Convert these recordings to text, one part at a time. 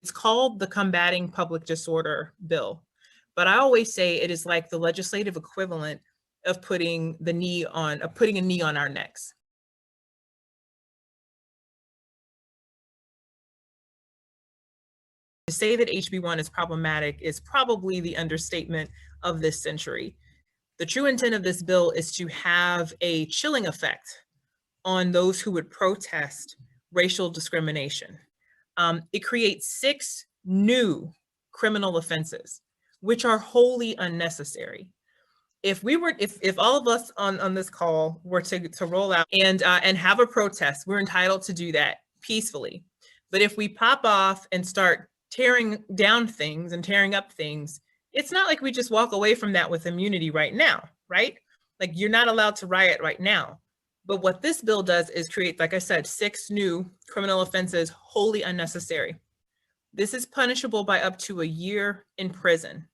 It's called the Combating Public Disorder Bill, but I always say it is like the legislative equivalent of putting a knee on our necks. To say that HB1 is problematic is probably the understatement of this century. The true intent of this bill is to have a chilling effect on those who would protest racial discrimination. It creates 6 new criminal offenses, which are wholly unnecessary. If all of us on this call were to roll out and have a protest, we're entitled to do that peacefully. But if we pop off and start tearing down things and tearing up things, it's not like we just walk away from that with immunity right now, right? Like, you're not allowed to riot right now. But what this bill does is create, like I said, 6 new criminal offenses, wholly unnecessary. This is punishable by up to a year in prison.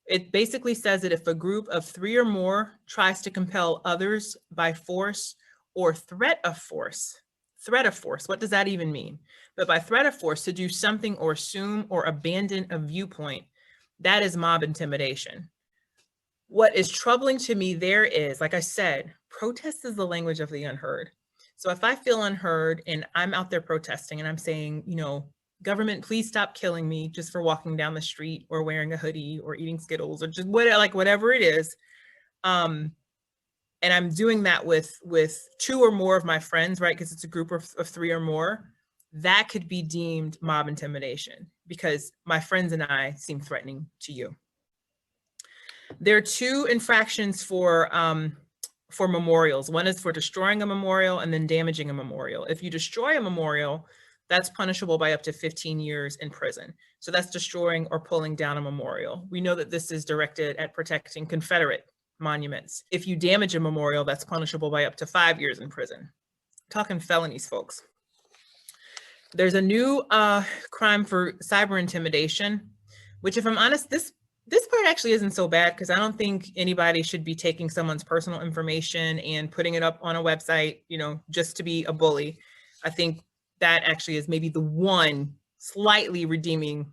It basically says that if a group of 3 or more tries to compel others by force or threat of force, what does that even mean? But by threat of force, to do something or assume or abandon a viewpoint, that is mob intimidation. What is troubling to me there is, like I said, protest is the language of the unheard. So if I feel unheard and I'm out there protesting and I'm saying, government, please stop killing me just for walking down the street or wearing a hoodie or eating Skittles or just whatever it is. And I'm doing that with 2 or more of my friends, right? Because it's a group of 3 or more. That could be deemed mob intimidation because my friends and I seem threatening to you. There are 2 infractions for memorials. One is for destroying a memorial and then damaging a memorial. If you destroy a memorial, that's punishable by up to 15 years in prison. So that's destroying or pulling down a memorial. We know that this is directed at protecting Confederate monuments. If you damage a memorial, that's punishable by up to 5 years in prison. Talking felonies, folks. There's a new crime for cyber intimidation, which, if I'm honest, this part actually isn't so bad because I don't think anybody should be taking someone's personal information and putting it up on a website, just to be a bully. I think that actually is maybe the one slightly redeeming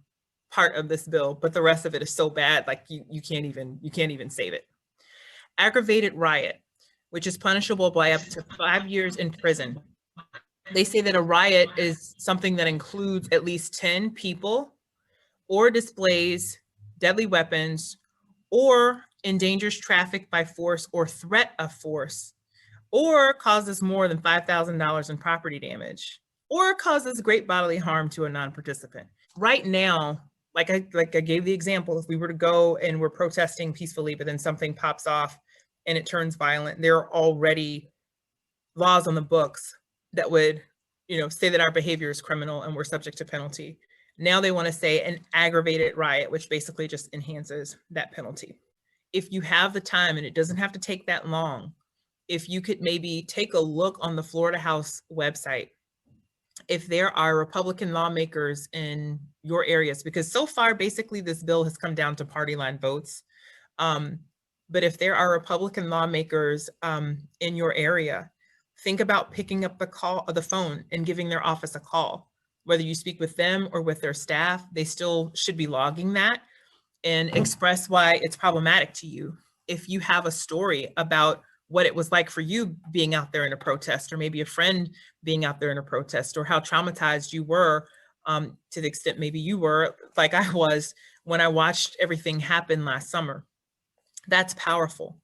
part of this bill, but the rest of it is so bad, like you can't even save it. Aggravated riot, which is punishable by up to 5 years in prison. They say that a riot is something that includes at least 10 people or displays deadly weapons or endangers traffic by force or threat of force, or causes more than $5,000 in property damage, or causes great bodily harm to a non-participant. Right now, like I gave the example, if we were to go and we're protesting peacefully, but then something pops off and it turns violent, there are already laws on the books that would, say that our behavior is criminal and we're subject to penalty. Now they want to say an aggravated riot, which basically just enhances that penalty. If you have the time, and it doesn't have to take that long, if you could maybe take a look on the Florida House website, if there are Republican lawmakers in your areas, because so far, basically, this bill has come down to party line votes. But if there are Republican lawmakers in your area, think about picking up the phone and giving their office a call. Whether you speak with them or with their staff, they still should be logging that and express why it's problematic to you. If you have a story about what it was like for you being out there in a protest, or maybe a friend being out there in a protest, or how traumatized you were, to the extent maybe you were, like I was, when I watched everything happen last summer, that's powerful.